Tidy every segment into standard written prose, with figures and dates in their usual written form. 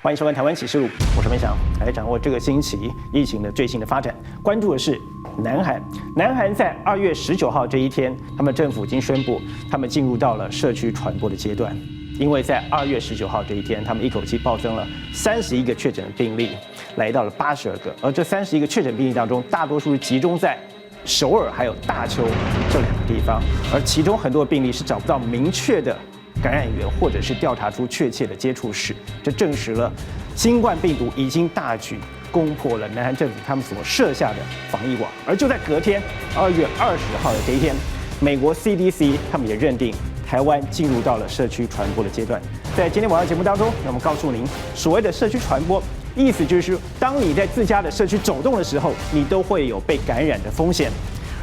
欢迎收看《台湾启示录》，我是梅翔，来掌握这个星期疫情的最新的发展。关注的是南韩，南韩在2月19号这一天，他们政府已经宣布，他们进入到了社区传播的阶段。因为在2月19号这一天，他们一口气暴增了31个确诊的病例，来到了82个，而这31个确诊病例当中，大多数是集中在首尔还有大邱这2个地方，而其中很多病例是找不到明确的感染源，或者是调查出确切的接触史，这证实了新冠病毒已经大举攻破了南韩政府他们所设下的防疫网。而就在隔天2月20号的这一天，美国 CDC 他们也认定台湾进入到了社区传播的阶段。在今天晚上节目当中，我们告诉您，所谓的社区传播，意思就是当你在自家的社区走动的时候，你都会有被感染的风险。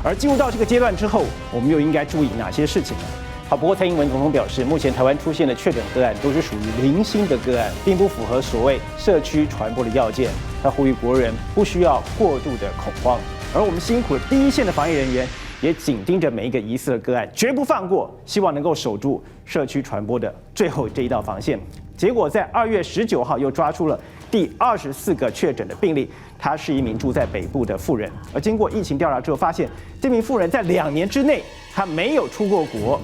而进入到这个阶段之后，我们又应该注意哪些事情呢？好，不过蔡英文总统表示，目前台湾出现的确诊个案都是属于零星的个案，并不符合所谓社区传播的要件。他呼吁国人不需要过度的恐慌。而我们辛苦的第一线的防疫人员也紧盯着每一个疑似的个案，绝不放过，希望能够守住社区传播的最后这一道防线。结果在2月19号又抓出了第24个确诊的病例，她是一名住在北部的妇人。而经过疫情调查之后，发现这名妇人在2年之内她没有出过国。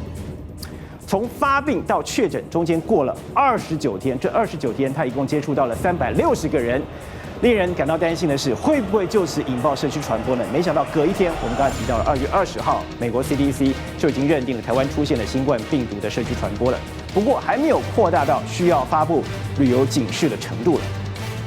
从发病到确诊中间过了29天，这29天他一共接触到了360个人。令人感到担心的是，会不会就此引爆社区传播呢？没想到隔一天，我们刚才提到了2月20号，美国 CDC 就已经认定了台湾出现了新冠病毒的社区传播了。不过还没有扩大到需要发布旅游警示的程度了。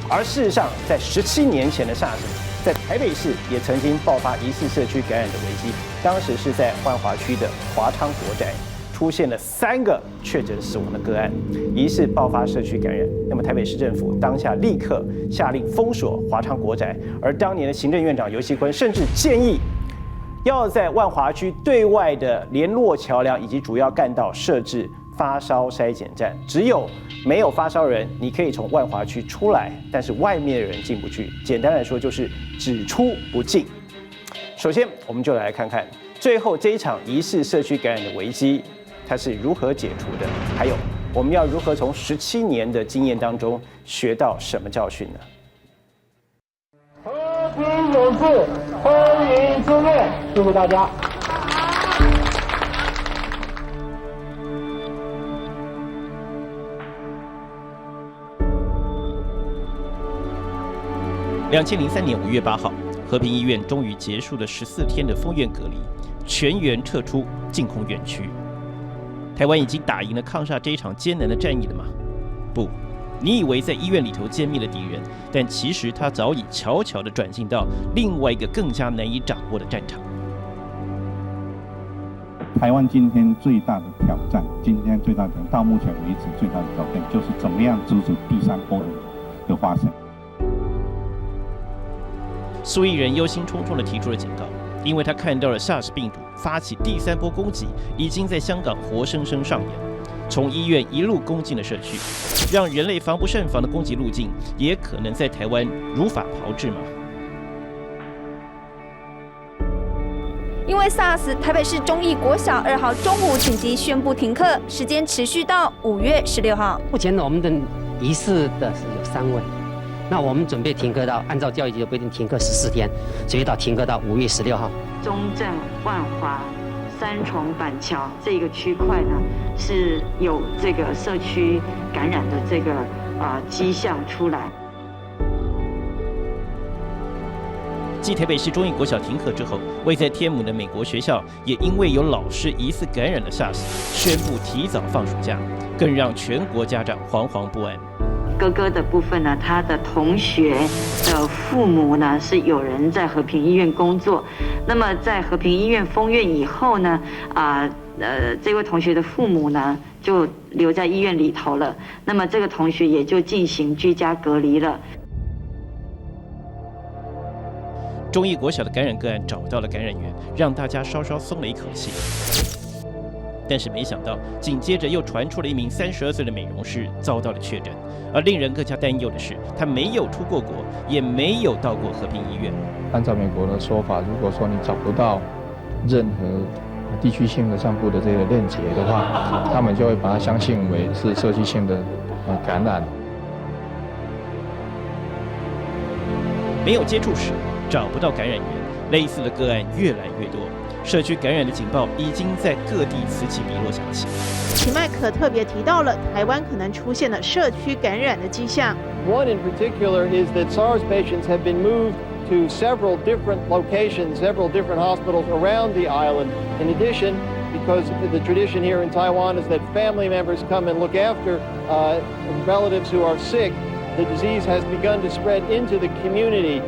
而事实上，在17年前的 SARS， 在台北市也曾经爆发疑似社区感染的危机，当时是在万华区的华昌国宅。出现了3个确诊死亡的个案，疑似爆发社区感染。那么台北市政府当下立刻下令封锁华昌国宅，而当年的行政院长游锡堃甚至建议，要在万华区对外的联络桥梁以及主要干道设置发烧筛检站，只有没有发烧人，你可以从万华区出来，但是外面的人进不去。简单来说，就是只出不进。首先，我们就来看看最后这一场疑似社区感染的危机，它是如何解除的？还有，我们要如何从17年的经验当中学到什么教训呢？和平勇士，欢迎出列，祝福大家。2003年5月8号，和平医院终于结束了14天的封院隔离，全员撤出净空院区。台湾已经打赢了抗煞这一场艰难的战役了吗？不，你以为在医院里头歼灭了敌人，但其实他早已悄悄地转进到另外一个更加难以掌握的战场。台湾今天最大的挑战，到目前为止最大的挑战，就是怎么样阻止第3波的发生。苏益仁忧心忡忡地提出了警告，因为他看到了 SARS 病毒发起第3波攻击，已经在香港活生生上演，从医院一路攻进了社区，让人类防不胜防的攻击路径，也可能在台湾如法炮制吗？因为 SARS， 台北市忠义国小2号中午紧急宣布停课，时间持续到5月16号。目前我们的疑似的是有3位。那我们准备停课到，按照教育局的规定停课14天，所以停课到5月16号。中正、万华、三重、板桥这个区块呢，是有这个社区感染的这个迹象出来。继台北市忠义国小停课之后，位在天母的美国学校也因为有老师疑似感染了 SARS， 宣布提早放暑假，更让全国家长惶惶不安。哥哥的部分呢，他的同学的父母呢是有人在和平医院工作，那么在和平医院封院以后呢，这位同学的父母呢就留在医院里头了，那么这个同学也就进行居家隔离了。忠义国小的感染个案找到了感染源，让大家稍稍松了一口气。但是没想到，紧接着又传出了一名32岁的美容师遭到了确诊。而令人更加担忧的是，他没有出过国，也没有到过和平医院。按照美国的说法，如果说你找不到任何地区性的散布的这个链接的话，他们就会把它相信为是社区性的感染。没有接触史，找不到感染源，类似的个案越来越多。社区感染的警报已经在各地此起彼落响起。齐麦克特别提到了台湾可能出现了社区感染的迹象。One in particular is that SARS patients have been moved to several different locations, several different hospitals around the island. In addition, because the tradition here in Taiwan is that family members come and look after relatives who are sick, the disease has begun to spread into the community.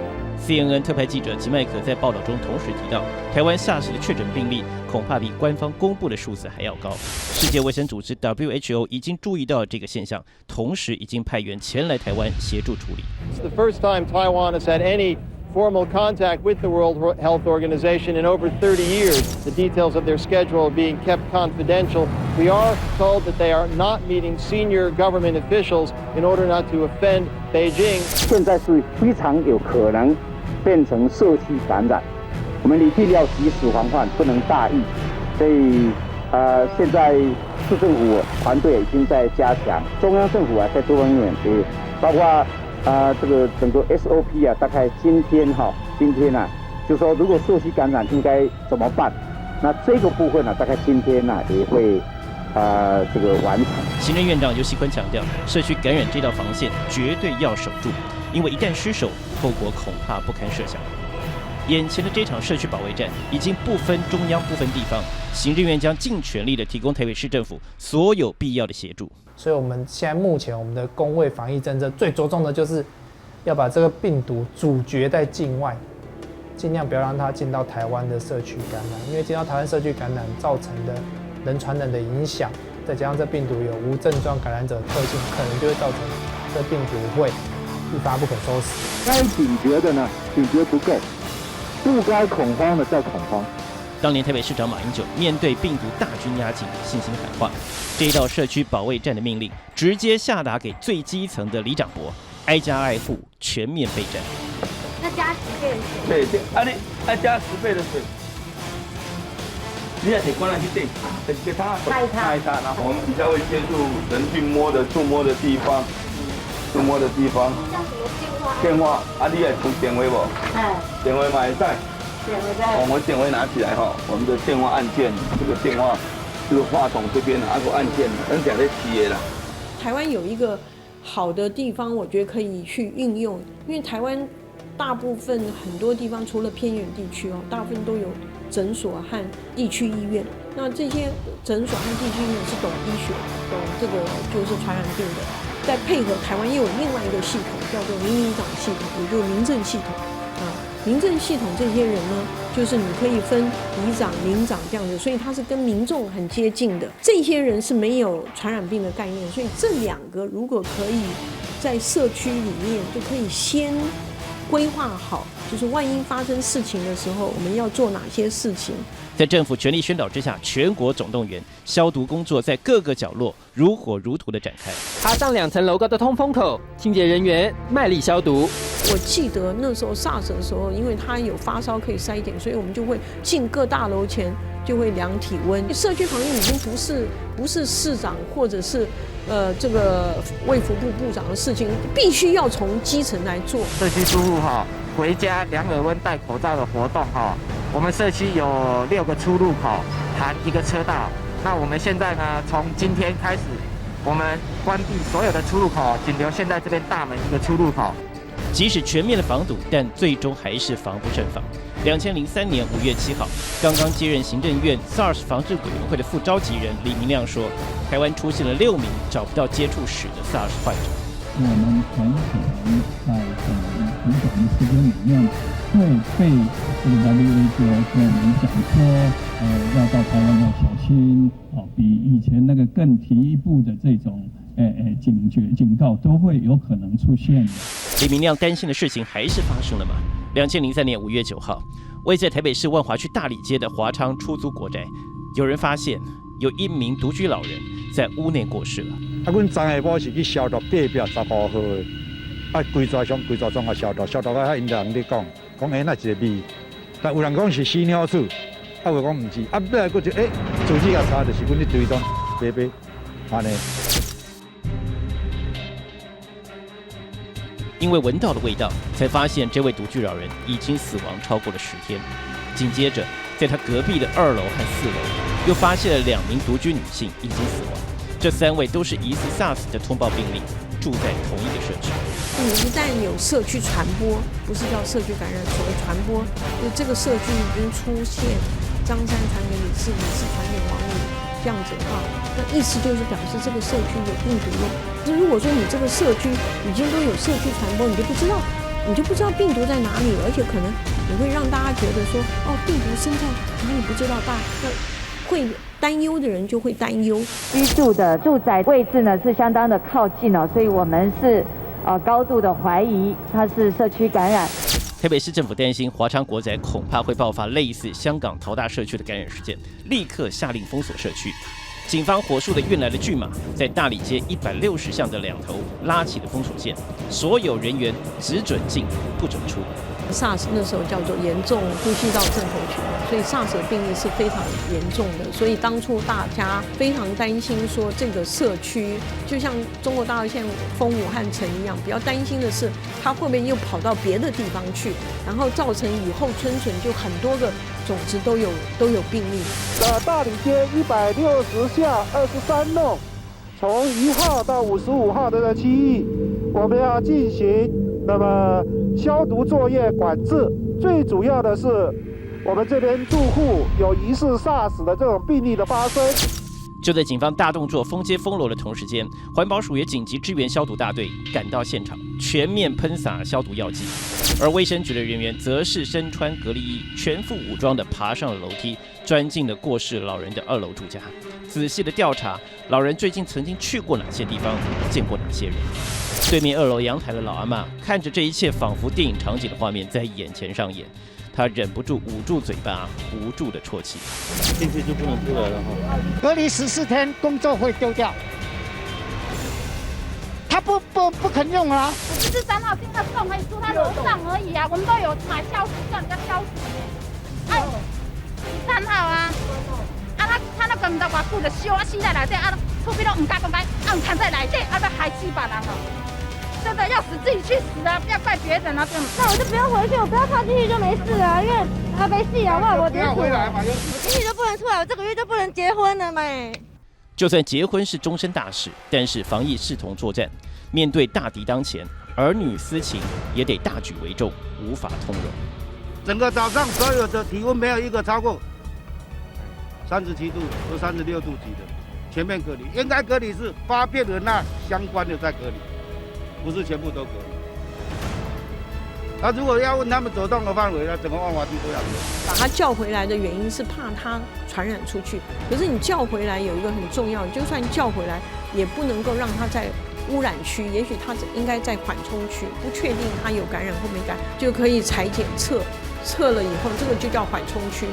CNN 特派记者吉麦克在报道中同时提到，台湾SARS的确诊病例恐怕比官方公布的数字还要高。世界卫生组织 WHO 已经注意到这个现象，同时已经派员前来台湾协助处理。It's the first time Taiwan has had any formal contact with the World Health Organization in over 30 years. The details of their schedule are being kept confidential. We are told that they are not meeting senior government officials in order not to offend Beijing. 现在是非常有可能变成社区感染，我们一定要及时防范，不能大意。所以，现在市政府团队已经在加强，中央政府在多方面也包括。这个整个 SOP 大概今天就说如果社区感染应该怎么办？那这个部分大概今天也会这个完成。行政院长尤锡坤强调，社区感染这道防线绝对要守住，因为一旦失守，后果恐怕不堪设想。眼前的这场社区保卫战已经不分中央不分地方，行政院将尽全力的提供台北市政府所有必要的协助。所以我们现在目前我们的公卫防疫政策最着重的就是要把这个病毒阻绝在境外，尽量不要让它进到台湾的社区感染，因为进到台湾社区感染造成的人传人的影响，再加上这病毒有无症状感染者的特性，可能就会造成这病毒会一发不可收拾。该警觉的呢，警觉不够；不该恐慌的再恐慌。当年台北市长马英九面对病毒大军压境，信心喊话，这一道社区保卫战的命令直接下达给最基层的里长伯，挨家挨户全面备战。那加10倍的水？对，你要加10倍的水，你要得关了去对，给它拍它，然后我们比较会接触人去触摸的地方，像什么电话？你也出电话不？电话嘛会在。我们电话拿起来我们的电话按键，这个电话这个话筒这边个按键，很讲在接啦。台湾有一个好的地方，我觉得可以去运用，因为台湾大部分很多地方除了偏远地区大部分都有诊所和地区医院。那这些诊所和地区医院是懂医学、懂这个就是传染病的，再配合台湾又有另外一个系统叫做民长系统，也就是民政系统。民政系统这些人呢，就是你可以分里长、邻长这样子，所以他是跟民众很接近的。这些人是没有传染病的概念，所以这2个如果可以在社区里面，就可以先规划好，就是万一发生事情的时候，我们要做哪些事情。在政府全力宣导之下，全国总动员，消毒工作在各个角落如火如荼的展开。爬上2层楼高的通风口，清洁人员卖力消毒。我记得那时候 SARS 的时候，因为他有发烧可以筛检，所以我们就会进各大楼前就会量体温。社区防疫已经不是市长或者是这个卫福部部长的事情，必须要从基层来做。社区住户回家量耳温、戴口罩的活动我们社区有6个出入口，含1个车道。那我们现在呢，从今天开始，我们关闭所有的出入口，仅留现在这边大门1个出入口。即使全面的防堵，但最终还是防不胜防。2003年5月7号，刚刚接任行政院 SARS 防治委员会的副召集人李明亮说，台湾出现了6名找不到接触史的 SARS 患者。我们很可能在很短的时间里面会被这个 WHO 跟我们讲说，要到台湾要小心比以前那个更提一步的这种警告都会有可能出现的。李明亮担心的事情还是发生了吗？2003年5月9号，位在台北市万华区大理街的华昌出租国宅，有人发现有1名独居老人在屋内过世了。阮昨下晡是去消毒隔壁15号的，规座上规座中啊消毒啊，因人咧讲那一个味，但有人讲是屎尿鼠，有讲唔是，后来佫就自己也查，就是阮咧追踪白安尼。因为闻到了味道，才发现这位独居老人已经死亡超过了10天。紧接着，在他隔壁的2楼和4楼，又发现了2名独居女性已经死亡。这3位都是疑似 SARS 的通报病例，住在同一个社区。你一旦有社区传播，不是叫社区感染，所谓传播，就这个社区已经出现张三传给李四，李四传给王五这样子的话，那意思就是表示这个社区有病毒了。可是如果说你这个社区已经都有社区传播，你就不知道病毒在哪里了，而且可能你会让大家觉得说，哦，病毒身在哪里不知道，大家会担忧的人就会担忧。居住的住宅位置呢是相当的靠近哦，所以我们是高度的怀疑它是社区感染。台北市政府担心华昌国宅恐怕会爆发类似香港桃大社区的感染事件，立刻下令封锁社区。警方火速的运来了巨马，在大理街160巷的2头拉起了封锁线，所有人员只准进不准出。SARS 那时候叫做严重呼吸道症候群，所以 SARS 的病例是非常严重的，所以当初大家非常担心说这个社区就像中国大陆现在封武汉城一样，比较担心的是它会不会又跑到别的地方去，然后造成雨后春笋，就很多个种子都有病例。大理街160巷23弄，从1号到55号的这区域，我们要进行那么消毒作业管制。最主要的是，我们这边住户有疑似 SARS 的这种病例的发生。就在警方大动作封街封楼的同时间，环保署也紧急支援消毒大队赶到现场，全面喷洒消毒药剂。而卫生局的人员则是身穿隔离衣，全副武装地爬上了楼梯，钻进了过世老人的2楼住家，仔细地调查老人最近曾经去过哪些地方，见过哪些人。对面2楼阳台的老阿嬷看着这一切仿佛电影场景的画面在眼前上演，她忍不住捂住嘴巴，无助地啜泣。进去就不能出来了哈。隔离14天，工作会丢掉。他不肯用啊！我就是3号听他送回出他楼上而已啊，我们都有买消毒叫人家消毒。哎，3号啊，他那个唔知偌久就烧啊死在内底啊，厝边都唔敢讲啊，藏在内底啊，要害死别人哦。真的要死自己去死啊，不要怪别人啊！那我就不要回去，我不要踏进去就没事啊，因为还没戏啊，我不要回来嘛，我进去就不能出来，我这个月就不能结婚了没。就算结婚是终身大事，但是防疫视同作战，面对大敌当前，儿女私情也得大局为重，无法通融。整个早上所有的体温没有一个超过37度或36度几的，全面隔离。应该隔离是发病人那相关的在隔离，不是全部都隔离。那如果要问他们走动的范围呢，整个万华区都要把他叫回来的原因是怕他传染出去。可是你叫回来有一个很重要，就算叫回来，也不能够让他在污染区，也许他应该在缓冲区，不确定他有感染或没感染，就可以采检测了以后，这个就叫缓冲区，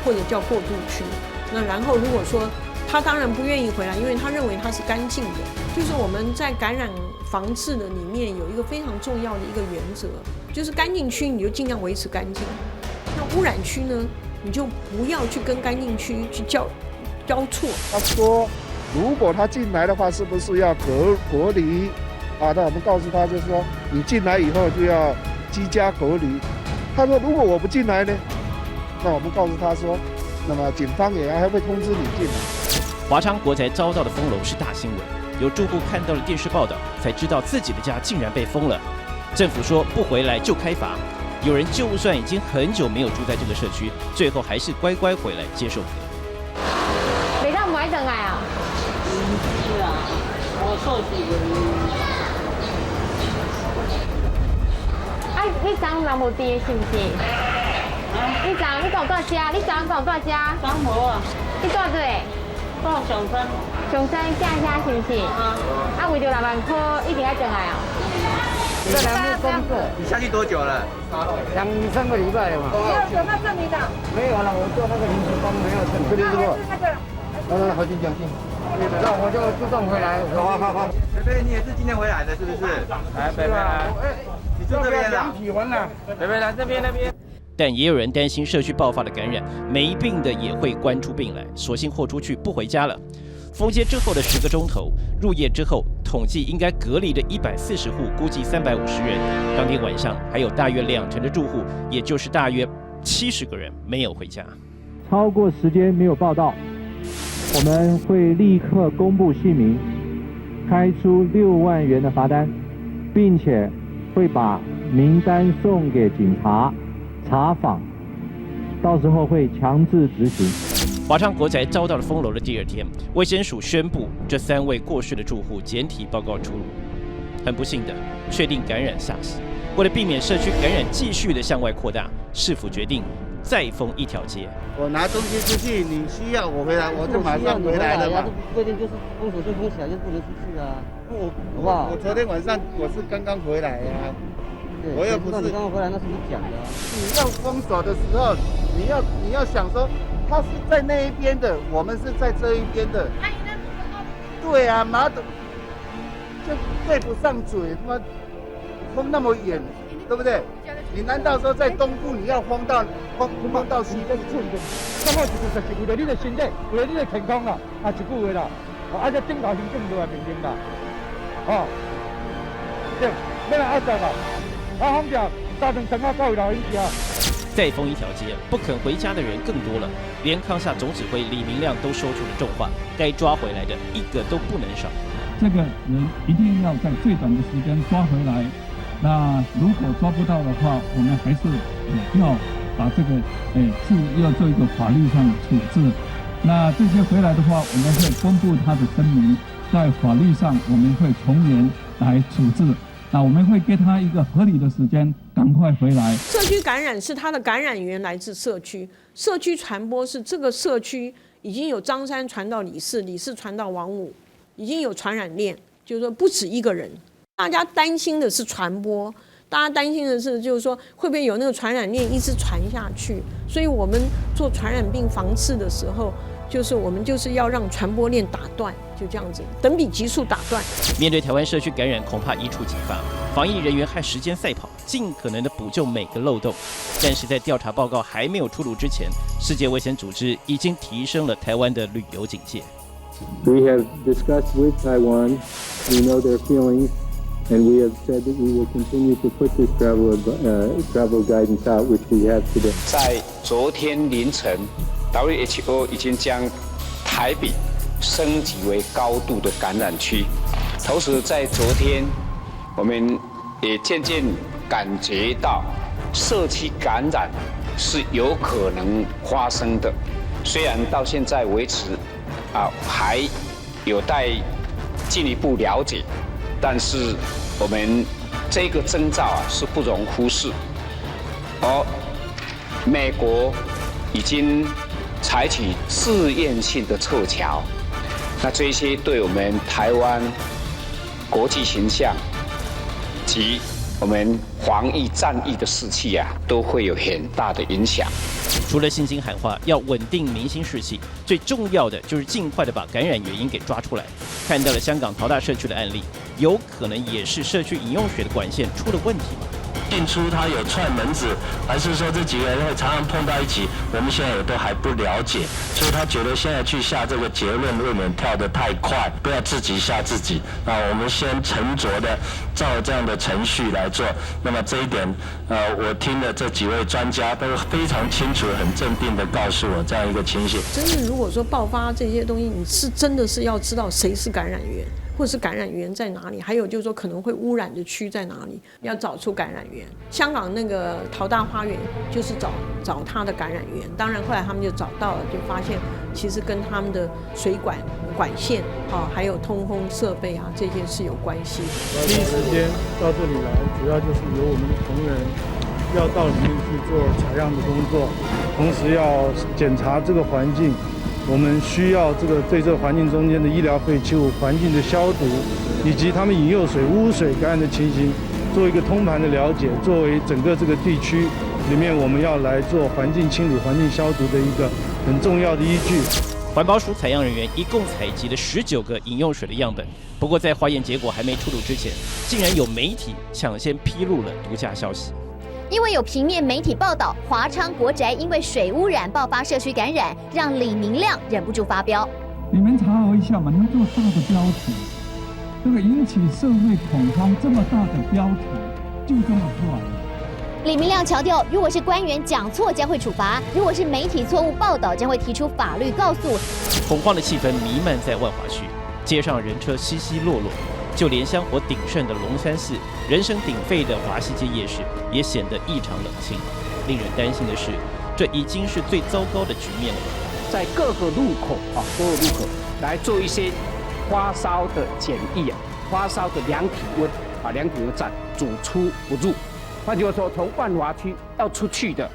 或者叫过渡区。那然后如果说他当然不愿意回来，因为他认为他是干净的。就是我们在感染防治的里面有一个非常重要的一个原则，就是干净区你就尽量维持干净，那污染区呢，你就不要去跟干净区去交错。他说，如果他进来的话，是不是要隔离？啊，那我们告诉他，就是说你进来以后就要居家隔离。他说，如果我不进来呢？那我们告诉他说，那么警方也还会通知你进来。华昌国宅遭到的封楼是大新闻，有住户看到了电视报道，才知道自己的家竟然被封了。政府说不回来就开罚，有人就算已经很久没有住在这个社区，最后还是乖乖回来接受隔离。你看唔爱等来啊？是啊，我受几个啊，你昨人无伫是毋是？你昨你跟我住遮，你昨跟我住遮？昨无啊。你住对？到上山。上山架遐是毋是？啊，为着6万块，一定要回来哦。这2份工作，你下去多久了2-3个礼拜了嘛。你有有那证明的？没有了，我做那个临时工没有证。这里是不？来，好进讲进。那我就自动回来。好。贝贝，你也是今天回来的，是不是？来，贝贝来。你住这边的？体温了。贝贝来这边那边。但也有人担心社区爆发的感染，没病的也会关出病来，索性豁出去不回家了。封街之后的10个钟头，入夜之后统计应该隔离的140户，估计350人。当天晚上还有大约20%的住户，也就是大约70个人没有回家。超过时间没有报到，我们会立刻公布姓名，开出6万元的罚单，并且会把名单送给警察查访，到时候会强制执行。华昌国宅遭到了封楼的第2天，卫生署宣布这3位过世的住户检体报告出炉，很不幸的确定感染SARS。为了避免社区感染继续的向外扩大，市府决定再封一条街。我拿东西出去，你需要我回来，我就马上回来了嘛。规定就是封锁就封起来，就不能出去啊。好不好？我昨天晚上我是刚刚回来呀，我又不是刚刚回来，那是你讲的。你要封锁的时候，你要想说。他是在那一边的，我们是在这一边的。对啊，马桶就对不上嘴，他妈封那么远，对不对？你难道说在东部你要封到西部去？刚好就是为了你的身体，为了你的健康啦，啊一句话啦，啊这顶头行政就来命令啦，哦，对，要来压制啦，啊反正3顿到位老人家。再封一条街，不肯回家的人更多了。连康夏总指挥李明亮都说出了重话：该抓回来的一个都不能少。这个人一定要在最短的时间抓回来。那如果抓不到的话，我们还是要把这个要做一个法律上的处置。那这些回来的话，我们会公布他的声明，在法律上我们会从严来处置。那我们会给他一个合理的时间，赶快回来。社区感染是他的感染源来自社区，社区传播是这个社区已经有张三传到李四，李四传到王五，已经有传染链，就是说不止一个人。大家担心的是传播，大家担心的是就是说会不会有那个传染链一直传下去。所以我们做传染病防治的时候，我们就是要让传播链打断，就这样子，等比级数打断。面对台湾社区感染，恐怕一触即发，防疫人员和时间赛跑，尽可能的补救每个漏洞。但是在调查报告还没有出炉之前，世界卫生组织已经提升了台湾的旅游警戒。We have discussed with Taiwan. We know their feelings, and we have said that we will continue to put this travel guidance out, which we have today. 在昨天凌晨。WHO 已经将台北升级为高度的感染区，同时在昨天，我们也渐渐感觉到社区感染是有可能发生的，虽然到现在为止还有待进一步了解，但是我们这个征兆是不容忽视。而美国已经采取自愿性的撤侨，那这些对我们台湾国际形象及我们防疫战役的士气都会有很大的影响。除了信心喊话要稳定民心士气，最重要的就是尽快的把感染原因给抓出来。看到了香港桃大社区的案例，有可能也是社区饮用水的管线出了问题吗？进出他有串门子，还是说这几个人会常常碰到一起？我们现在也都还不了解，所以他觉得现在去下这个结论，未免跳得太快，不要自己吓自己。我们先沉着的照这样的程序来做。那么这一点，我听的这几位专家都非常清楚、很镇定的告诉我这样一个情形。真的，如果说爆发这些东西，你是真的是要知道谁是感染源。或是感染源在哪里？还有就是说可能会污染的区在哪里？要找出感染源。香港那个桃大花园就是找它的感染源。当然后来他们就找到了，就发现其实跟他们的水管线还有通风设备这些是有关系的。第一时间到这里来，主要就是由我们的同仁要到里面去做采样的工作，同时要检查这个环境。我们需要对这个环境中间的医疗废弃物、环境的消毒，以及他们饮用水、污水感染的情形，做一个通盘的了解。作为整个这个地区里面，我们要来做环境清理、环境消毒的一个很重要的依据。环保署采样人员一共采集了19个饮用水的样本，不过在化验结果还没出炉之前，竟然有媒体抢先披露了独家消息。因为有平面媒体报道华昌国宅因为水污染爆发社区感染，让李明亮忍不住发飙。你们查核一下嘛，你们这么大的标题，这个引起社会恐慌这么大的标题就这么出来了。李明亮强调，如果是官员讲错将会处罚，如果是媒体错误报道将会提出法律告诉。恐慌的气氛弥漫在万华区，街上人车稀稀落落，就连香火鼎盛的龙山寺、人声鼎沸的华西街夜市也显得异常冷清。令人担心的是，这已经是最糟糕的局面了。在各个路口来做一些发烧的检疫发烧的量体温量体温站主出不入。换句话说，从万华区要出去的，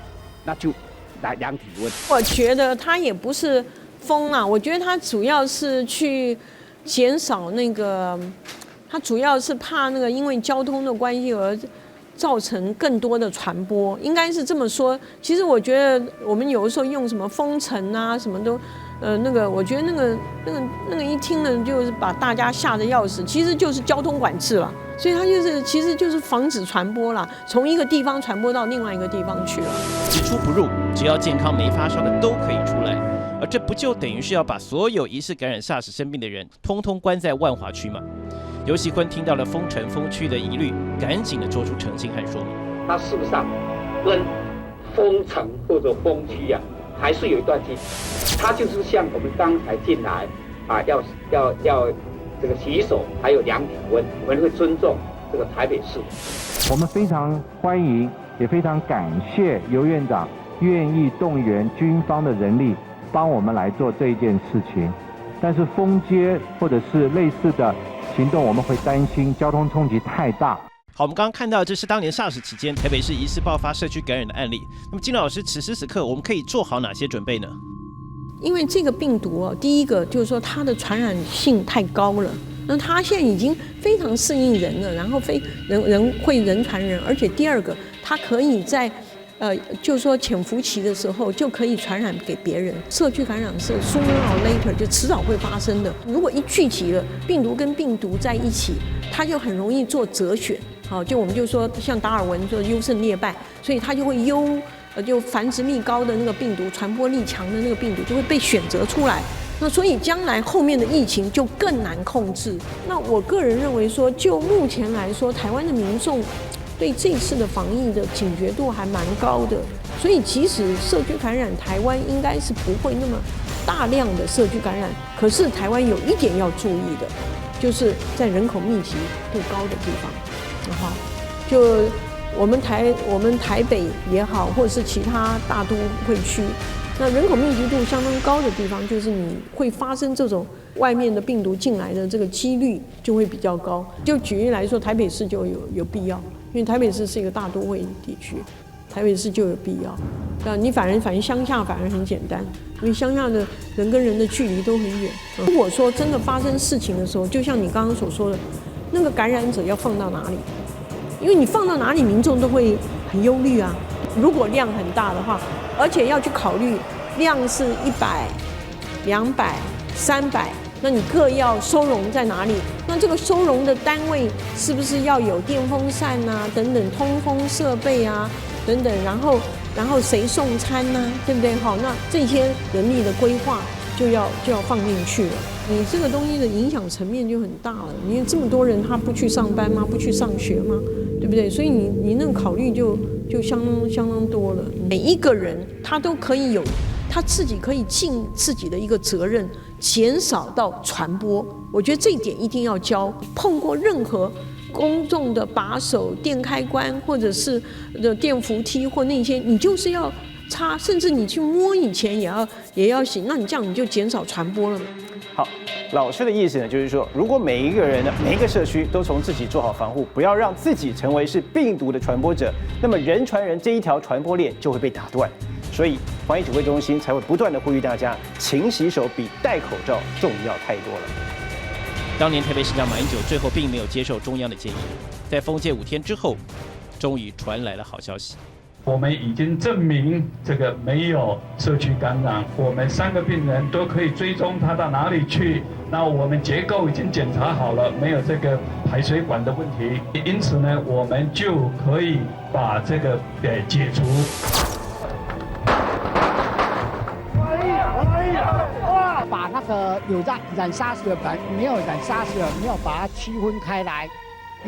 那就来量体温。我觉得它也不是封啊，我觉得它主要是去减少那个，它主要是怕那个因为交通的关系而造成更多的传播，应该是这么说。其实我觉得我们有的时候用什么封城啊，什么都，我觉得那个一听呢，就是把大家吓得要死，其实就是交通管制了。所以它其实就是防止传播啦，从一个地方传播到另外一个地方去了。只出不入，只要健康没发烧的都可以出来，而这不就等于是要把所有疑似感染 SARS 生病的人，通通关在万华区吗？游锡堃听到了封城封区的疑虑，赶紧的做出澄清和说明。它事实上跟封城或者封区还是有一段距离。它就是像我们刚才进来要这个洗手，还有量体温，我们会尊重这个台北市。我们非常欢迎，也非常感谢尤院长愿意动员军方的人力帮我们来做这一件事情。但是封街或者是类似的行动，我们会担心交通冲击太大。好，我们刚刚看到这是当年 SARS 期间台北市疑似爆发社区感染的案例。那么金老师，此时此刻我们可以做好哪些准备呢？因为这个病毒第一个就是说它的传染性太高了，那它现在已经非常适应人了，然后人会人传人，而且第二个它可以在就是说潜伏期的时候就可以传染给别人。社区感染是 sooner or later 就迟早会发生的。如果一聚集了，病毒跟病毒在一起，它就很容易做择选。就我们就说像达尔文说优胜劣败，所以它就会就繁殖力高的那个病毒，传播力强的那个病毒就会被选择出来。那所以将来后面的疫情就更难控制。那我个人认为说，就目前来说，台湾的民众对这次的防疫的警觉度还蛮高的，所以即使社区感染，台湾应该是不会那么大量的社区感染。可是台湾有一点要注意的，就是在人口密集度高的地方，就我们台北也好，或者是其他大都会区，那人口密集度相当高的地方，就是你会发生这种外面的病毒进来的这个几率就会比较高。就举例来说，台北市就有必要，因为台北市是一个大都会地区，台北市就有必要。你反正乡下反而很简单，因为乡下的人跟人的距离都很远。如果说真的发生事情的时候，就像你刚刚所说的，那个感染者要放到哪里？因为你放到哪里，民众都会很忧虑啊。如果量很大的话，而且要去考虑量是100、200、300，那你各要收容在哪里？那这个收容的单位是不是要有电风扇啊，等等通风设备啊，等等，然后谁送餐啊，对不对？好，那这些人力的规划就要放进去了。你这个东西的影响层面就很大了。你这么多人，他不去上班吗？不去上学吗？对不对？所以你那个考虑就相当多了。每一个人他都可以有他自己可以尽自己的一个责任，减少到传播。我觉得这一点一定要教。碰过任何公众的把手、电开关或者是的电扶梯或那些，你就是要擦，甚至你去摸以前也要洗。那你这样你就减少传播了。好，老师的意思呢，就是说，如果每一个人呢，每一个社区都从自己做好防护，不要让自己成为是病毒的传播者，那么人传人这一条传播链就会被打断。所以，防疫指挥中心才会不断的呼吁大家，勤洗手比戴口罩重要太多了。当年台北市长马英九最后并没有接受中央的建议，在封戒5天之后，终于传来了好消息。我们已经证明这个没有社区感染，我们3个病人都可以追踪他到哪里去。那我们结构已经检查好了，没有这个排水管的问题，因此呢，我们就可以把这个解除。把它那个有染沙石的没有染沙石的，没有把它区分开来，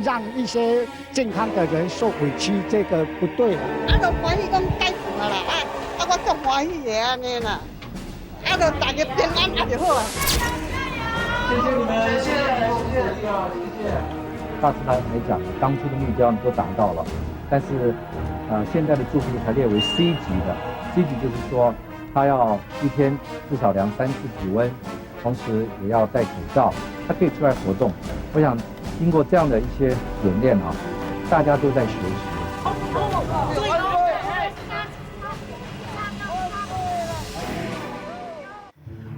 让一些健康的人受委屈，这个不对。就欢喜讲解放了啦，我足欢喜的安尼啦，就大家平安就好了。谢谢你们，谢谢。大致上来讲，当初的目标都达到了，但是现在的住宿才列为 C 级的。C 级就是说，他要一天至少量3次体温，同时也要戴口罩，他可以出来活动。我想经过这样的一些演练啊，大家都在学习。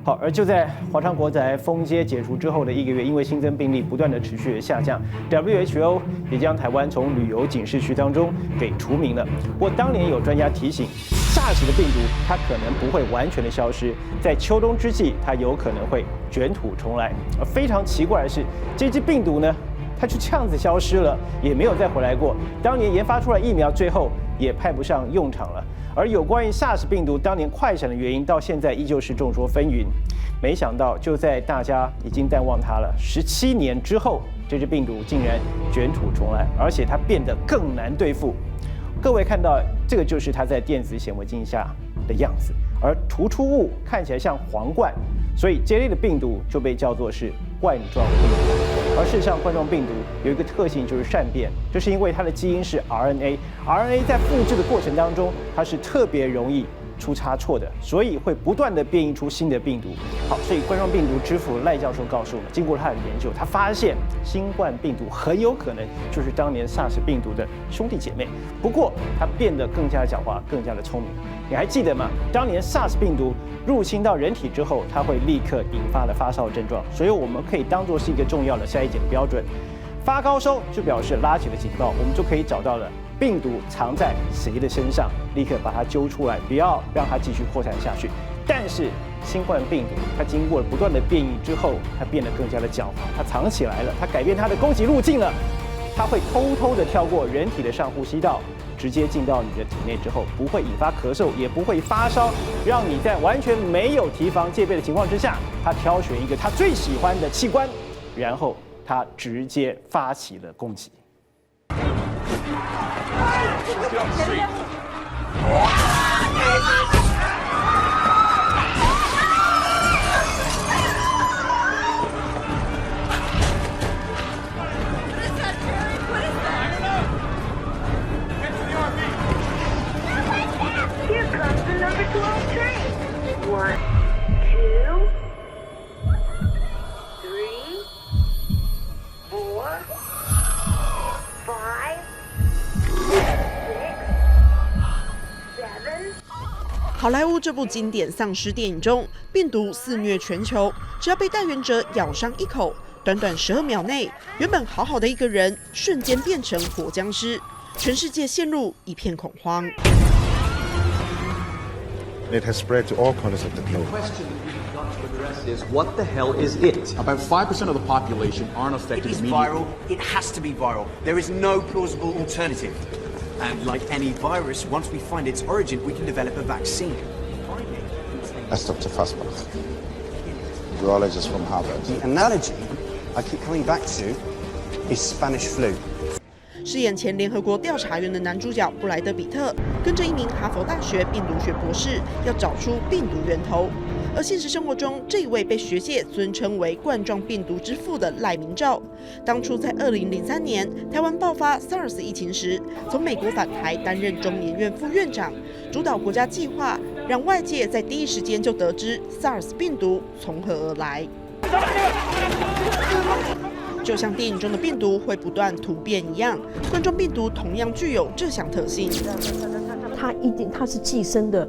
好，而就在华昌国宅封街解除之后的1个月，因为新增病例不断的持续的下降 ，WHO 也将台湾从旅游警示区当中给除名了。不过当年有专家提醒，SARS 的病毒它可能不会完全的消失，在秋冬之际它有可能会卷土重来。而非常奇怪的是，这只病毒呢，它就这样子消失了，也没有再回来过。当年研发出来疫苗，最后也派不上用场了。而有关于 SARS 病毒当年快闪的原因，到现在依旧是众说纷纭。没想到，就在大家已经淡忘它了17年之后，这只病毒竟然卷土重来，而且它变得更难对付。各位看到，这个就是它在电子显微镜下的样子，而突出物看起来像皇冠，所以这类的病毒就被叫做是冠状病毒。而事实上，冠状病毒有一个特性就是善变，就是因为它的基因是 RNA 在复制的过程当中，它是特别容易出差错的，所以会不断的变异出新的病毒。好，所以冠状病毒之父赖教授告诉我们，经过他的研究，他发现新冠病毒很有可能就是当年 SARS 病毒的兄弟姐妹，不过它变得更加狡猾，更加的聪明。你还记得吗？当年 SARS 病毒入侵到人体之后，它会立刻引发了发烧症状，所以我们可以当作是一个重要的筛检标准。发高烧就表示拉起了警报，我们就可以找到了病毒藏在谁的身上，立刻把它揪出来，不要让它继续扩散下去。但是新冠病毒它经过了不断的变异之后，它变得更加的狡猾，它藏起来了，它改变它的攻击路径了，它会偷偷的跳过人体的上呼吸道，直接进到你的体内之后，不会引发咳嗽，也不会发烧，让你在完全没有提防戒备的情况之下，它挑选一个它最喜欢的器官，然后它直接发起了攻击。Here comes the number 12 train. 1, 2, 3, 4, 5, 好莱坞这部经典丧尸电影中，病毒肆虐全球，只要被带原者咬伤一口，短短12秒内，原本好好的一个人瞬间变成活僵尸，全世界陷入一片恐慌。It has spread to all corners of the globe. The question that we've got to address is, what the hell is it? About 5% of the population aren't affected It is immediately. viral. It has to be viral. There is no plausible alternative. And like any virus, once we find its origin, we can develop a vaccine. That's Dr. Fassbach, virologist from Harvard. The analogy I keep coming back to is Spanish flu. 饰演前联合国调查员的男主角布莱德比特，跟着一名哈佛大学病毒学博士，要找出病毒源头。而现实生活中，这一位被学界尊称为冠状病毒之父的赖明照，当初在2003年台湾爆发 SARS 疫情时，从美国返台担任中研院副院长，主导国家计划，让外界在第一时间就得知 SARS 病毒从何而来。就像电影中的病毒会不断突变一样，冠状病毒同样具有这项特性。它是寄生的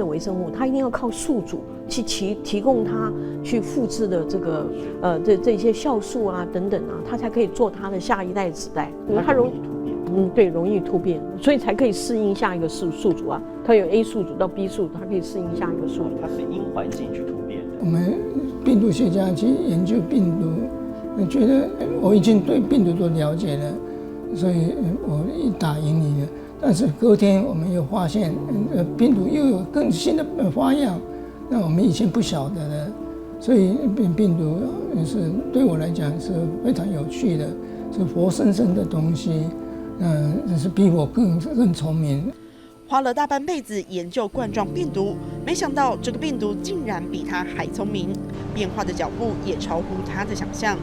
微生物，它一定要靠宿主去提供它去复制的这些酵素啊等等啊，它才可以做它的下一代子代。它容易突变，对，容易突变，所以才可以适应下一个宿主啊。它有 A 宿主到 B 宿主，它可以适应下一个宿主。它是因环境去突变的。我们病毒学家去研究病毒。我觉得我已经对病毒都了解了，所以我一打赢你了。但是隔天我们又发现，病毒又有更新的花样，那我们以前不晓得的，所以病毒是对我来讲是非常有趣的，是活生生的东西，是比我更聪明。花了大半辈子研究冠状病毒，没想到这个病毒竟然比他还聪明，变化的脚步也超乎他的想象。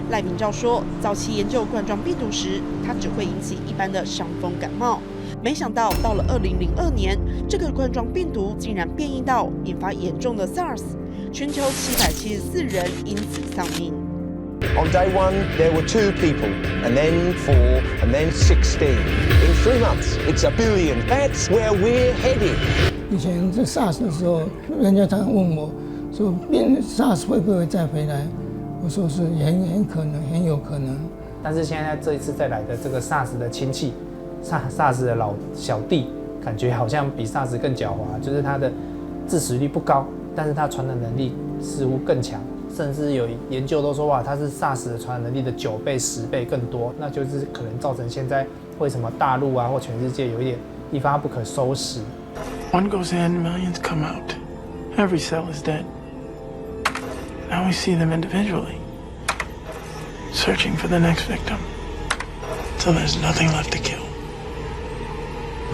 赖明照说，早期研究冠状病毒时，它只会引起一般的伤风感冒，没想到到了2002年，这个冠状病毒竟然变异到引发严重的 SARS， 全球774人因此丧命。On day 1, there were 2 people, and then 4, and then 16. In 3 months, it's 1 billion. That's where we're headed. 以前在 SARS 的时候，人家常常问我说，SARS 会不会再回来？我说是很可能，很有可能。但是现在这一次再来的这个 SARS 的亲戚，SARS 的小弟，感觉好像比 SARS 更狡猾，就是它的致死率不高，但是它传染能力似乎更强。甚至有研究都说，哇，它是 SARS 的传染能力的9倍、10倍更多，那就是可能造成现在为什么大陆啊或全世界有一点一发不可收拾。One goes in, millions come out. Every cell is dead. Now we see them individually, searching for the next victim, till there's nothing left to kill.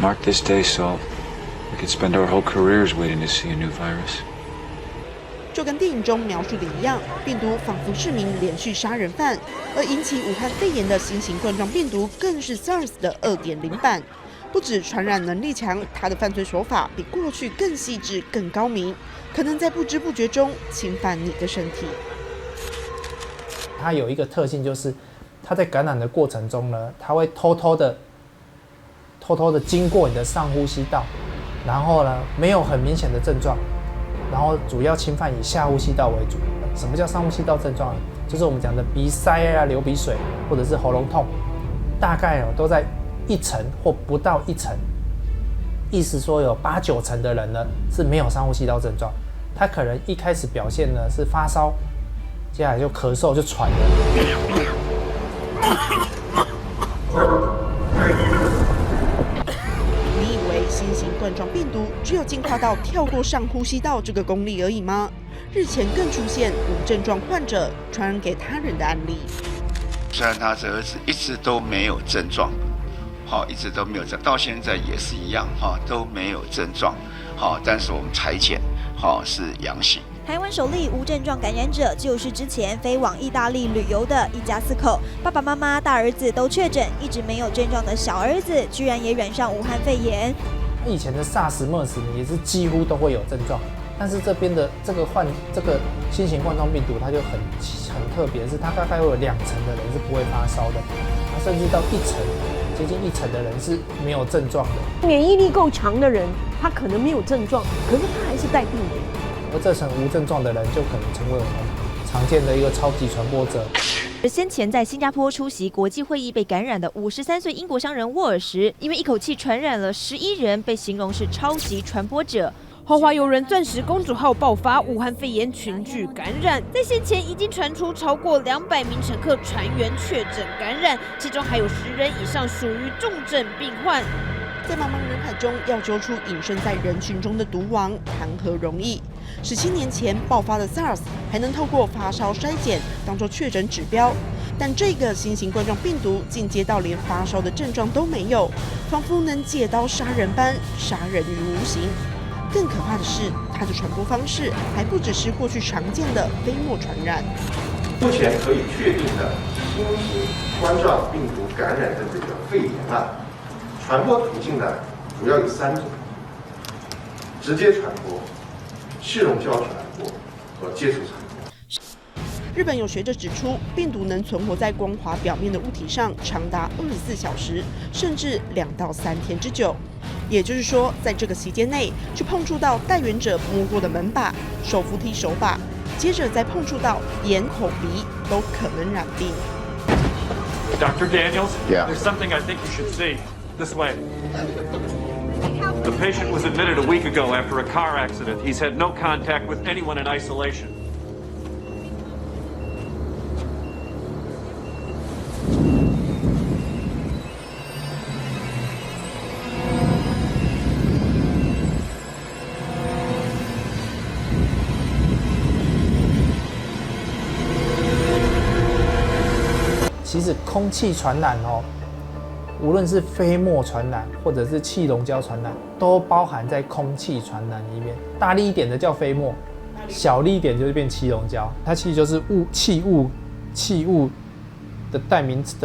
Mark this day, Saul. We could spend our whole careers waiting to see a new virus. 就跟电影中描述的一样，病毒仿佛是名连续杀人犯，而引起武汉肺炎的新型冠状病毒更是 SARS 的2.0版。不止传染能力强，它的犯罪手法比过去更细致、更高明，可能在不知不觉中侵犯你的身体。它有一个特性，就是它在感染的过程中呢，它会偷偷的经过你的上呼吸道，然后呢没有很明显的症状。然后主要侵犯以下呼吸道为主。什么叫上呼吸道症状？就是我们讲的鼻塞啊、流鼻水，或者是喉咙痛，大概都在1成或不到1成。意思说有8、9成的人呢是没有上呼吸道症状，他可能一开始表现呢是发烧，接下来就咳嗽就喘了。新型冠状病毒只有进化到跳过上呼吸道这个功力而已吗？日前更出现无症状患者传染给他人的案例。虽然他的儿子一直都没有症状，一直都没有症，到现在也是一样，都没有症状，但是我们采检，是阳性。台湾首例无症状感染者就是之前飞往意大利旅游的一家4口，爸爸妈妈、大儿子都确诊，一直没有症状的小儿子居然也染上武汉肺炎。以前的 SARS、MERS 也是几乎都会有症状，但是这边的这个新型冠状病毒，它就很特别，是它大概会有2成的人是不会发烧的，甚至到1成，接近1成的人是没有症状的。免疫力够强的人，他可能没有症状，可是他还是带病的。而这层无症状的人，就可能成为我们常见的一个超级传播者。而先前在新加坡出席国际会议被感染的53岁英国商人沃尔什，因为一口气传染了11人，被形容是超级传播者。豪华邮轮钻石公主号爆发武汉肺炎群聚感染，在先前已经传出超过200名乘客船员确诊感染，其中还有10人以上属于重症病患。在茫茫人海中要揪出隐身在人群中的毒王，谈何容易？17年前爆发的 SARS 还能透过发烧筛检当作确诊指标，但这个新型冠状病毒进阶到连发烧的症状都没有，仿佛能借刀杀人般杀人于无形。更可怕的是，它的传播方式还不只是过去常见的飞沫传染。目前可以确定的新型冠状病毒感染的这个肺炎传播途径呢，主要有3种：直接传播、气溶胶传播和接触传播。日本有学者指出，病毒能存活在光滑表面的物体上长达24小时，甚至2到3天之久。也就是说，在这个期间内，去碰触到带源者摸过的门把、手扶梯手把，接着再碰触到眼、口、鼻，都可能染病。Dr. Daniels, Yeah. There's something I think you should see. This way. The patient was admitted a week ago after a car accident. He's had no contact with anyone in isolation. 其实空气传染哦，无论是飞沫传染或者是气溶胶传染，都包含在空气传染里面。大力一点的叫飞沫，小力一点就是变气溶胶，它其实就是气雾的代名词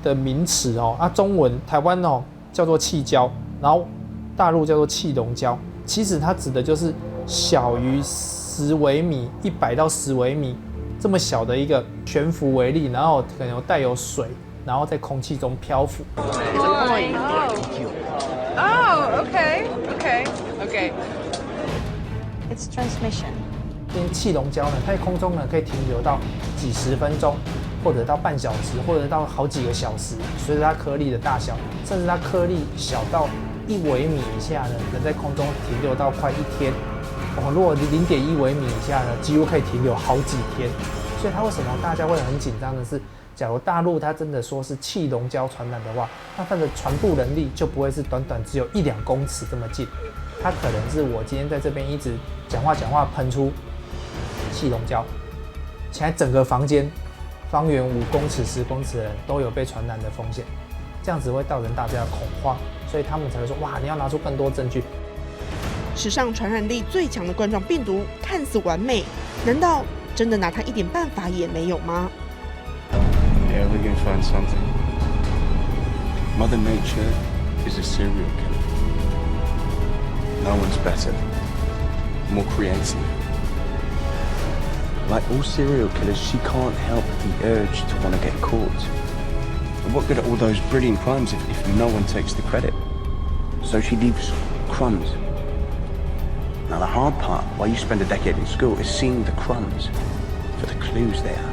的名词哦。中文台湾哦叫做气胶，然后大陆叫做气溶胶。其实它指的就是小于10微米，100到10微米这么小的一个悬浮微粒，然后可能有带有水，然后在空气中漂浮。Okay. It's transmission. 因为气溶胶呢，它在空中呢可以停留到几十分钟，或者到半小时，或者到好几个小时，随着它颗粒的大小，甚至它颗粒小到1微米以下呢，能在空中停留到快1天。如果0.1微米以下呢，几乎可以停留好几天。所以它为什么大家会很紧张的是，假如大陆它真的说是气溶胶传染的话，那它的传播能力就不会是短短只有1-2公尺这么近，它可能是我今天在这边一直讲话喷出气溶胶，现在整个房间方圆5公尺、10公尺的人都有被传染的风险，这样子会造成大家的恐慌，所以他们才会说哇，你要拿出更多证据。史上传染力最强的冠状病毒看似完美，难道真的拿它一点办法也没有吗？ Yeah, we're gonna find something. Mother Nature is a serial killer. No one's better, more creative. Like all serial killers, she can't help the urge to want to get caught. And what good are all those brilliant crimes if no one takes the credit? So she leaves crumbs. Now the hard part, while you spend a decade in school, is seeing the crumbs for the clues they are.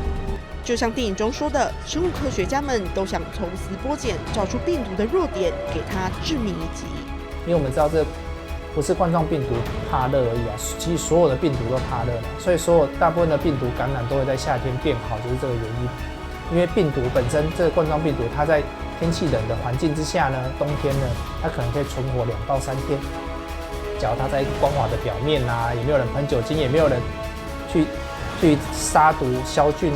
就像电影中说的，生物科学家们都想抽丝剥茧，找出病毒的弱点，给它致命一击。因为我们知道这不是冠状病毒怕热而已啊，其实所有的病毒都怕热，所以大部分的病毒感染都会在夏天变好，就是这个原因。因为病毒本身，这个冠状病毒它在天气冷的环境之下呢，冬天呢，它可能可以存活2到3天。假如它在光滑的表面啊，也没有人喷酒精，也没有人去杀毒消菌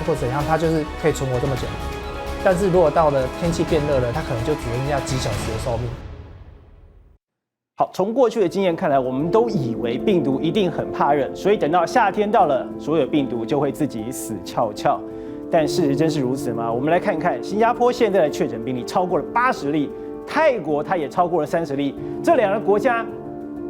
或怎样，它就是可以存活这么久。但是如果到了天气变热了，它可能就只剩下几小时的寿命。好，从过去的经验看来，我们都以为病毒一定很怕热，所以等到夏天到了，所有病毒就会自己死翘翘。但事实真是如此吗？我们来看看，新加坡现在的确诊病例超过了80例，泰国它也超过了30例，这2个国家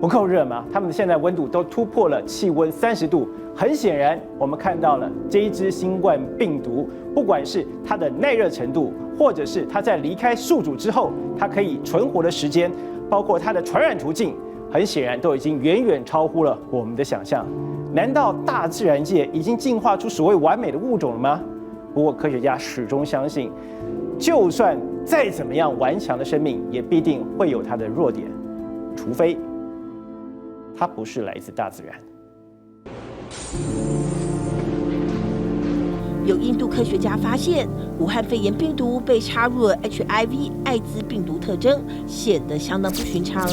不够热吗？他们现在温度都突破了气温30度。很显然，我们看到了这一支新冠病毒，不管是它的耐热程度，或者是它在离开宿主之后，它可以存活的时间，包括它的传染途径，很显然都已经远远超乎了我们的想象。难道大自然界已经进化出所谓完美的物种了吗？不过科学家始终相信，就算再怎么样顽强的生命，也必定会有它的弱点，除非它不是来自大自然。有印度科学家发现，武汉肺炎病毒被插入了 HIV 艾滋病毒特征，显得相当不寻常。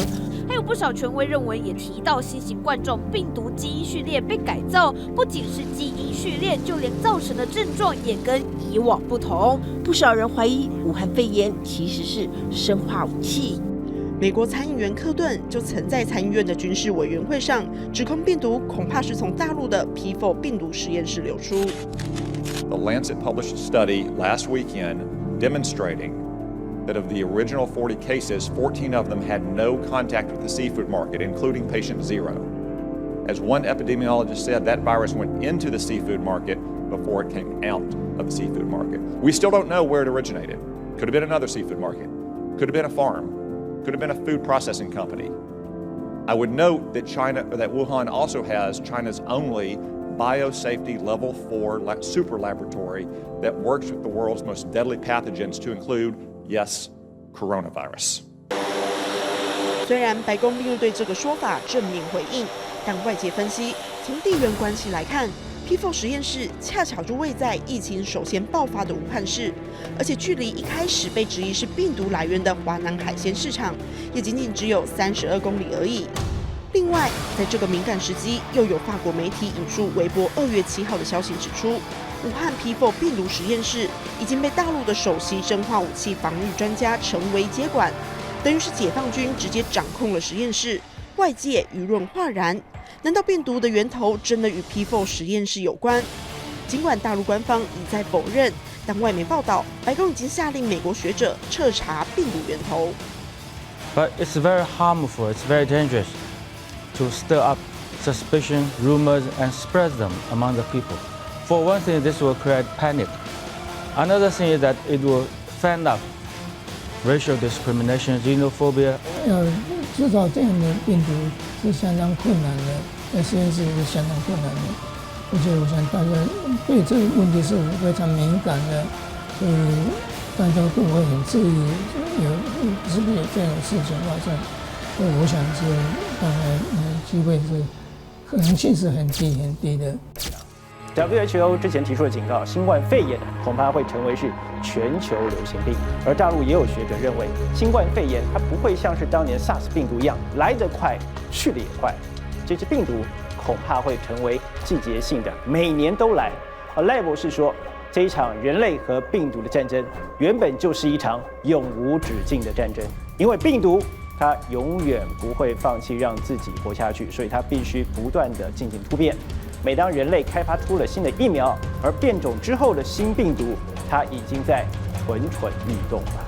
还有不少权威认为也提到，新型冠状病毒基因序列被改造，不仅是基因序列，就连造成的症状也跟以往不同。不少人怀疑武汉肺炎其实是生化武器。美国参议员克顿就曾在参议院的军事委员会上指控病毒恐怕是从大陆的 P4 病毒实验室流出。The Lancet published a study last weekend demonstrating that of the original 40 cases, 14 of them had no contact with the seafood market, including patient 0. As one epidemiologist said, that virus went into the seafood market before it came out of the seafood market. We still don't know where it originated. Could have been another seafood market. Could have been a farm. Could have been a food processing company. I would note that that Wuhan also has China's only biosafety level 4 super laboratory that works with the world's most deadly pathogens to include, yes, coronavirus. 虽然白宫并未对这个说法正面回应，但外界分析，从地缘关系来看，P4 实验室恰巧就位在疫情首先爆发的武汉市，而且距离一开始被质疑是病毒来源的华南海鲜市场，也仅仅只有32公里而已。另外，在这个敏感时机，又有法国媒体引述微博2月7号的消息指出，武汉 P4 病毒实验室已经被大陆的首席生化武器防御专家陈维接管，等于是解放军直接掌控了实验室，外界舆论哗然。难道病毒的源头真的与 P4 实验室有关？尽管大陆官方一再否认，但外媒报道，白宫已经下令美国学者彻查病毒源头。But it's very harmful, it's very dangerous to stir up suspicion, rumors, and spread them among the people. For one thing, this will create panic. Another thing is that it will fan up racial discrimination, xenophobia. 要制造这样的病毒是相当困难的，在实验室是相当困难的。而且我想大家对这个问题是非常敏感的，所以大家都会很质疑是不是有这样的事情发生。所以我想是当然机会是可能性是很低的。WHO 之前提出了警告，新冠肺炎恐怕会成为是全球流行病，而大陆也有学者认为，新冠肺炎它不会像是当年 SARS 病毒一样来得快，去得也快，这支病毒恐怕会成为季节性的，每年都来。而赖博士说，这一场人类和病毒的战争，原本就是一场永无止境的战争，因为病毒它永远不会放弃让自己活下去，所以它必须不断地进行突变。每当人类开发出了新的疫苗，而变种之后的新病毒，它已经在蠢蠢欲动了。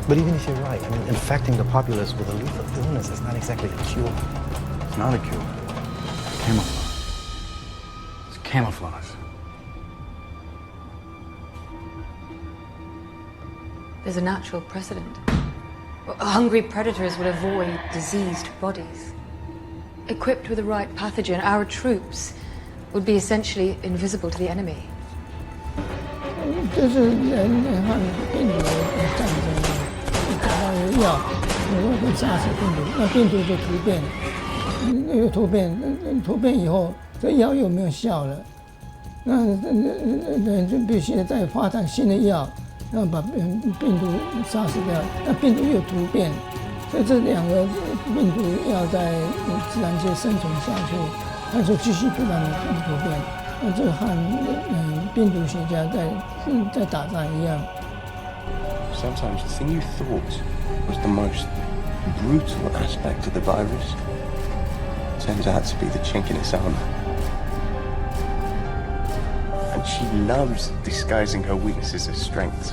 But even if you're right, I mean, infecting the populace with a lethal illness is not exactly a cure. It's not a cure. Camouflage. It's camouflage. There's a natural precedent. Hungry predators would avoid diseased bodies. Equipped with the right pathogen, our troops would be essentially invisible to the enemy. 就是人和病毒的战争，找到药，会杀死病毒，那病毒就突变，突变以后，这药又没有效了，那人就必须再发展新的药，然后把病毒杀死掉，那病毒又突变。所以这两个病毒要在自然界生存下去，它就继续不断的突变，那这和病毒学家在打仗一样。Sometimes the thing you thought was the most brutal aspect of the virus turns out to be the chink in its armor. And she loves disguising her weaknesses as strengths.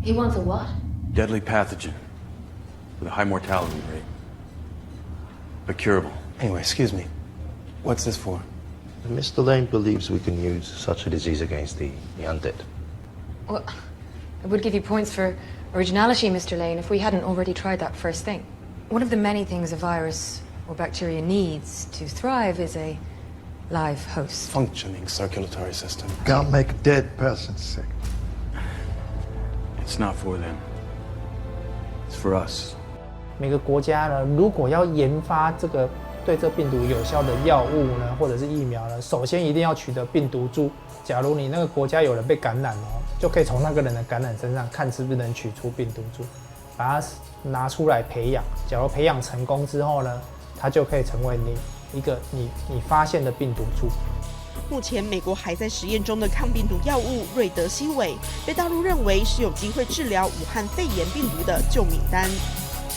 He wants a what? Deadly pathogen with a high mortality rate. But curable. Anyway, excuse me. What's this for? Mr. Lane believes we can use such a disease against the undead. Well, it would give you points for originality, Mr. Lane, if we hadn't already tried that first thing. One of the many things a virus or bacteria needs to thrive is a live host. Functioning circulatory system. Can't make a dead person sick. It's not for them. It's for us. 每个国家呢，如果要研发这个对这病毒有效的药物呢，或者是疫苗呢，首先一定要取得病毒株。假如你那个国家有人被感染哦，就可以从那个人的感染身上看是不是能取出病毒株，把它拿出来培养。假如培养成功之后呢，它就可以成为你发现的病毒株。目前，美国还在实验中的抗病毒药物瑞德西韦，被大陆认为是有机会治疗武汉肺炎病毒的救命丹。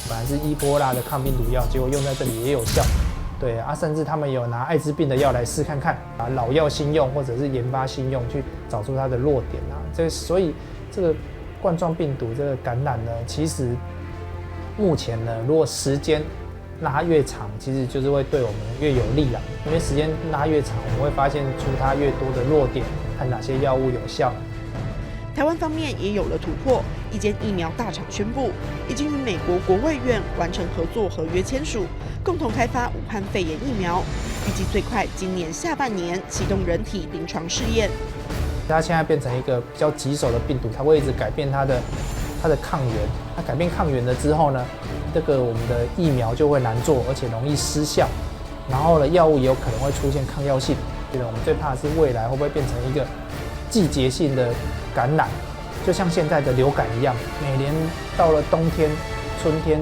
本来是伊波拉的抗病毒药，结果用在这里也有效。对啊，甚至他们有拿艾滋病的药来试看看，啊，老药新用或者是研发新用，去找出它的弱点啊。所以这个冠状病毒这个感染呢，其实目前呢，如果时间拉越长，其实就是会对我们越有利啦。因为时间拉越长，我们会发现出它越多的弱点和哪些药物有效。台湾方面也有了突破，一间疫苗大厂宣布，已经与美国国卫院完成合作合约签署，共同开发武汉肺炎疫苗，预计最快今年下半年启动人体临床试验。它现在变成一个比较棘手的病毒，它会一直改变它的抗原，它改变抗原了之后呢，这个我们的疫苗就会难做，而且容易失效。然后呢，药物也有可能会出现抗药性。觉得我们最怕的是未来会不会变成一个季节性的感染，就像现在的流感一样，每年到了冬天、春天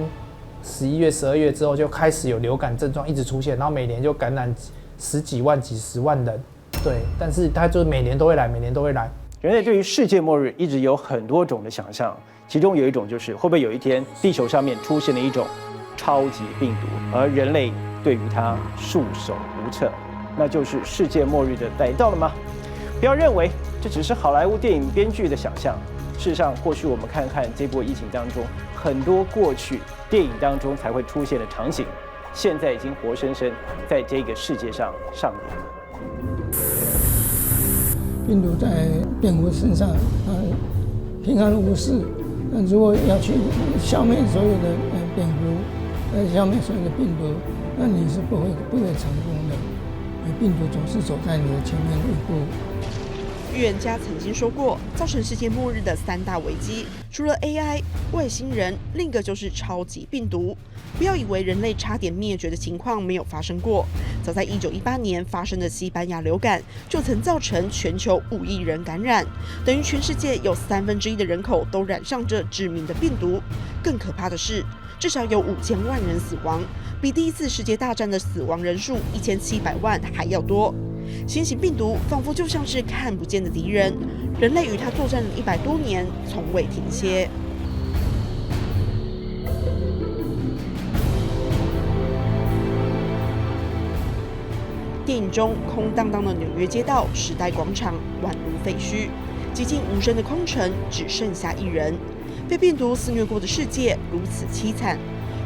11月、12月之后就开始有流感症状一直出现，然后每年就感染10几万、几十万人。对，但是它就每年都会来，每年都会来。人类对于世界末日一直有很多种的想象，其中有一种就是会不会有一天地球上面出现了一种超级病毒，而人类对于它束手无策，那就是世界末日的来到了吗？不要认为这只是好莱坞电影编剧的想象，事实上，过去我们看看这波疫情当中，很多过去电影当中才会出现的场景，现在已经活生生在这个世界上上演了。病毒在蝙蝠身上，它平安无事。那如果要去消灭所有的蝙蝠，消灭所有的病毒，那你是不会成功的。病毒总是走在你的前面一步。预言家曾经说过，造成世界末日的3大危机，除了 AI、外星人，另一个就是超级病毒。不要以为人类差点灭绝的情况没有发生过，早在1918年发生的西班牙流感就曾造成全球5亿人感染，等于全世界有1/3的人口都染上这致命的病毒。更可怕的是，至少有5000万人死亡，比第1次世界大战的死亡人数1700万还要多。新型病毒仿佛就像是看不见的敌人，人类与它作战了100多年，从未停歇。电影中空荡荡的纽约街道、时代广场宛如废墟，寂静无声的空城只剩下一人。被病毒肆虐过的世界如此凄惨，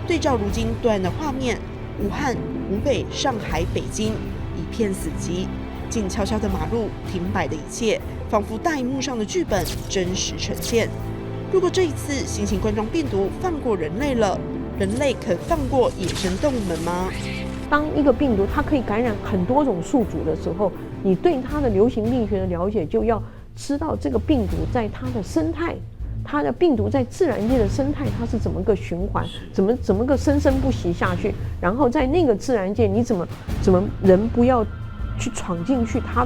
对照如今对岸的画面，武汉、湖北、上海、北京一片死寂，静悄悄的马路，停摆的一切，仿佛大荧幕上的剧本真实呈现。如果这一次新型冠状病毒放过人类了，人类肯放过野生动物们吗？当一个病毒它可以感染很多种宿主的时候，你对它的流行病学的了解就要知道这个病毒在它的生态，它的病毒在自然界的生态它是怎么个循环，怎么个生生不息下去，然后在那个自然界你怎么人不要去闯进去它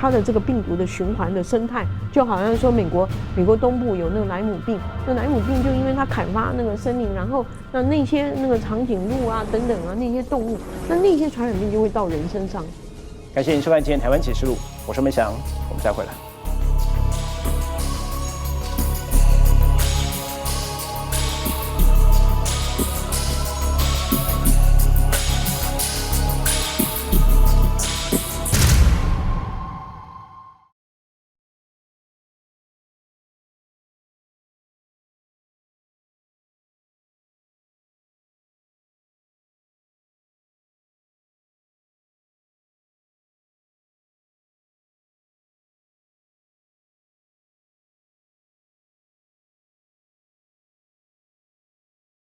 的这个病毒的循环的生态，就好像说美国东部有那个莱姆病，那莱姆病就因为它砍伐那个森林，然后那些那个长颈鹿啊等等啊那些动物，那些传染病就会到人身上。感谢您收看今天台湾启示录，我是梅翔，我们再回来。